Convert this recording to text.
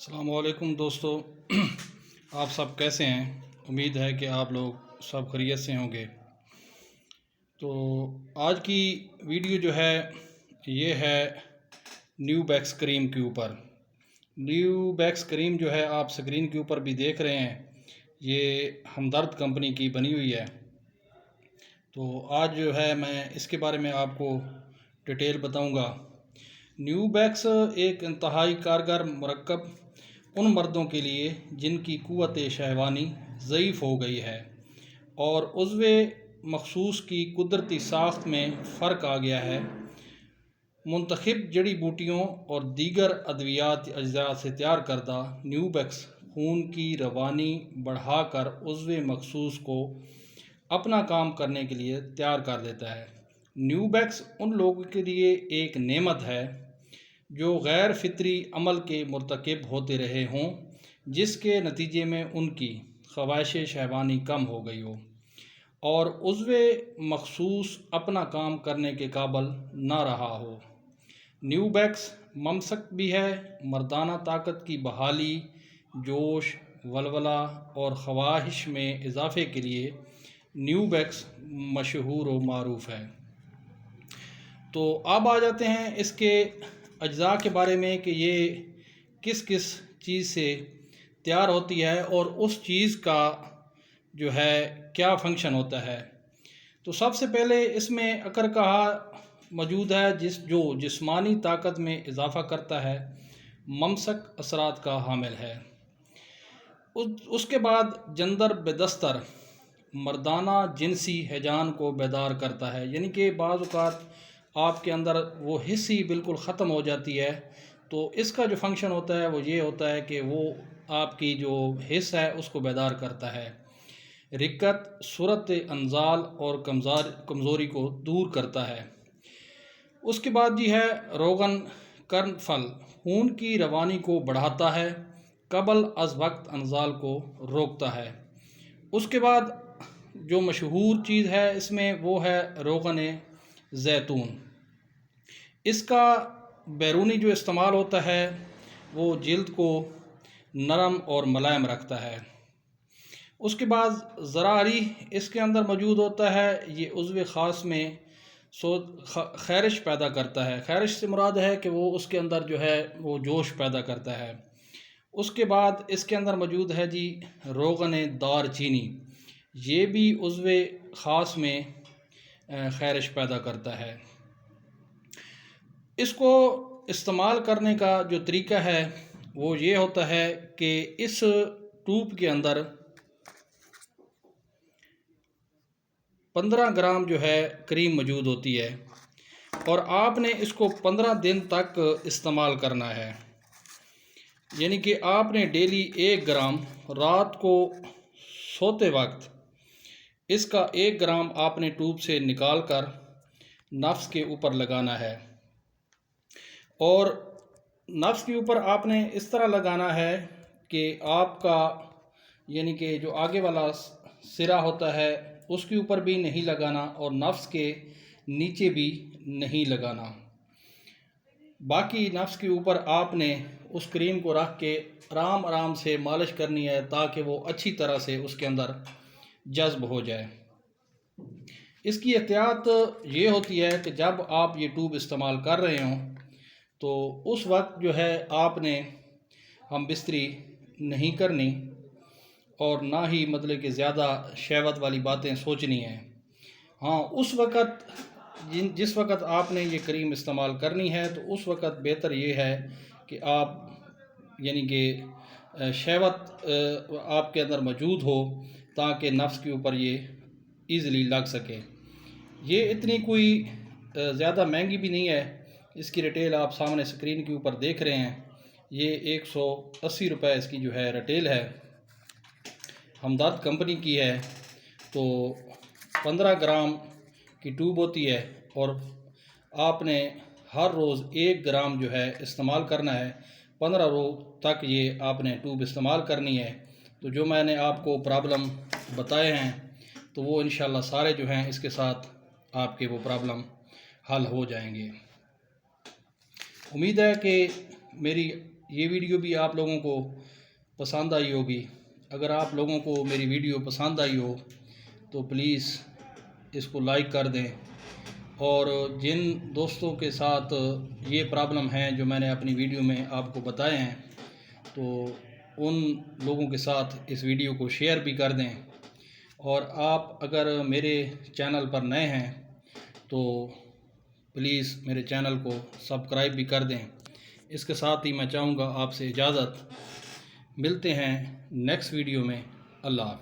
السلام علیکم دوستو، آپ سب کیسے ہیں؟ امید ہے کہ آپ لوگ سب خیریت سے ہوں گے۔ تو آج کی ویڈیو جو ہے یہ ہے نیو بیکس کریم کے اوپر۔ نیو بیکس کریم جو ہے آپ سکرین کے اوپر بھی دیکھ رہے ہیں، یہ ہمدرد کمپنی کی بنی ہوئی ہے۔ تو آج جو ہے میں اس کے بارے میں آپ کو ڈیٹیل بتاؤں گا۔ نیو بیکس ایک انتہائی کارگر مرکب ان مردوں کے لیے جن کی قوت شہوانی ضعیف ہو گئی ہے اور عضو مخصوص کی قدرتی ساخت میں فرق آ گیا ہے۔ منتخب جڑی بوٹیوں اور دیگر ادویات اجزاء سے تیار کردہ نیو بیکس خون کی روانی بڑھا کر عضو مخصوص کو اپنا کام کرنے کے لیے تیار کر دیتا ہے۔ نیو بیکس ان لوگوں کے لیے ایک نعمت ہے جو غیر فطری عمل کے مرتکب ہوتے رہے ہوں، جس کے نتیجے میں ان کی خواہش شہوانی کم ہو گئی ہو اور عضو مخصوص اپنا کام کرنے کے قابل نہ رہا ہو۔ نیو بیکس ممسک بھی ہے۔ مردانہ طاقت کی بحالی، جوش، ولولہ اور خواہش میں اضافے کے لیے نیو بیکس مشہور و معروف ہے۔ تو اب آ جاتے ہیں اس کے اجزاء کے بارے میں کہ یہ کس کس چیز سے تیار ہوتی ہے اور اس چیز کا جو ہے کیا فنکشن ہوتا ہے۔ تو سب سے پہلے اس میں اکرکہا موجود ہے جو جسمانی طاقت میں اضافہ کرتا ہے، ممسک اثرات کا حامل ہے۔ اس کے بعد جندر بدستر مردانہ جنسی ہیجان کو بیدار کرتا ہے، یعنی کہ بعض اوقات آپ کے اندر وہ حس ہی بالکل ختم ہو جاتی ہے، تو اس کا جو فنکشن ہوتا ہے وہ یہ ہوتا ہے کہ وہ آپ کی جو حس ہے اس کو بیدار کرتا ہے۔ رکت، صورت انزال اور کمزوری کو دور کرتا ہے۔ اس کے بعد ہے روغن کرن پھل، خون کی روانی کو بڑھاتا ہے، قبل از وقت انزال کو روکتا ہے۔ اس کے بعد جو مشہور چیز ہے اس میں وہ ہے روغن زیتون۔ اس کا بیرونی جو استعمال ہوتا ہے وہ جلد کو نرم اور ملائم رکھتا ہے۔ اس کے بعد زراعری اس کے اندر موجود ہوتا ہے، یہ عضو خاص میں خیرش پیدا کرتا ہے۔ خیرش سے مراد ہے کہ وہ اس کے اندر جو ہے وہ جوش پیدا کرتا ہے۔ اس کے بعد اس کے اندر موجود ہے روغن دار چینی، یہ بھی عضو خاص میں خیرش پیدا کرتا ہے۔ اس کو استعمال کرنے کا جو طریقہ ہے وہ یہ ہوتا ہے کہ اس ٹوب کے اندر 15 گرام جو ہے کریم موجود ہوتی ہے اور آپ نے اس کو 15 دن تک استعمال کرنا ہے، یعنی کہ آپ نے ڈیلی 1 گرام رات کو سوتے وقت اس کا 1 گرام آپ نے ٹوب سے نکال کر نفس کے اوپر لگانا ہے، اور نفس کے اوپر آپ نے اس طرح لگانا ہے کہ آپ کا یعنی کہ جو آگے والا سرا ہوتا ہے اس کے اوپر بھی نہیں لگانا اور نفس کے نیچے بھی نہیں لگانا۔ باقی نفس کے اوپر آپ نے اس کریم کو رکھ کے آرام آرام سے مالش کرنی ہے تاکہ وہ اچھی طرح سے اس کے اندر جذب ہو جائے۔ اس کی احتیاط یہ ہوتی ہے کہ جب آپ یہ ٹوب استعمال کر رہے ہوں تو اس وقت جو ہے آپ نے ہم بستری نہیں کرنی اور نہ ہی مطلب کہ زیادہ شہوت والی باتیں سوچنی ہیں۔ ہاں، اس وقت جس وقت آپ نے یہ کریم استعمال کرنی ہے تو اس وقت بہتر یہ ہے کہ آپ یعنی کہ شہوت آپ کے اندر موجود ہو تاکہ نفس کے اوپر یہ ایزلی لگ سکے۔ یہ اتنی کوئی زیادہ مہنگی بھی نہیں ہے، اس کی ریٹیل آپ سامنے سکرین کے اوپر دیکھ رہے ہیں۔ یہ 180 روپے اس کی جو ہے ریٹیل ہے، ہمدرد کمپنی کی ہے۔ تو 15 گرام کی ٹوب ہوتی ہے اور آپ نے ہر روز 1 گرام جو ہے استعمال کرنا ہے، 15 روز تک یہ آپ نے ٹوب استعمال کرنی ہے۔ تو جو میں نے آپ کو پرابلم بتائے ہیں تو وہ انشاءاللہ سارے جو ہیں اس کے ساتھ آپ کے وہ پرابلم حل ہو جائیں گے۔ امید ہے کہ میری یہ ویڈیو بھی آپ لوگوں کو پسند آئی ہوگی۔ اگر آپ لوگوں کو میری ویڈیو پسند آئی ہو تو پلیز اس کو لائک کر دیں، اور جن دوستوں کے ساتھ یہ پرابلم ہیں جو میں نے اپنی ویڈیو میں آپ کو بتائے ہیں، تو ان لوگوں کے ساتھ اس ویڈیو کو شیئر بھی کر دیں۔ اور آپ اگر میرے چینل پر نئے ہیں تو پلیز میرے چینل کو سبسکرائب بھی کر دیں۔ اس کے ساتھ ہی میں چاہوں گا آپ سے اجازت، ملتے ہیں نیکسٹ ویڈیو میں۔ اللہ حافظ۔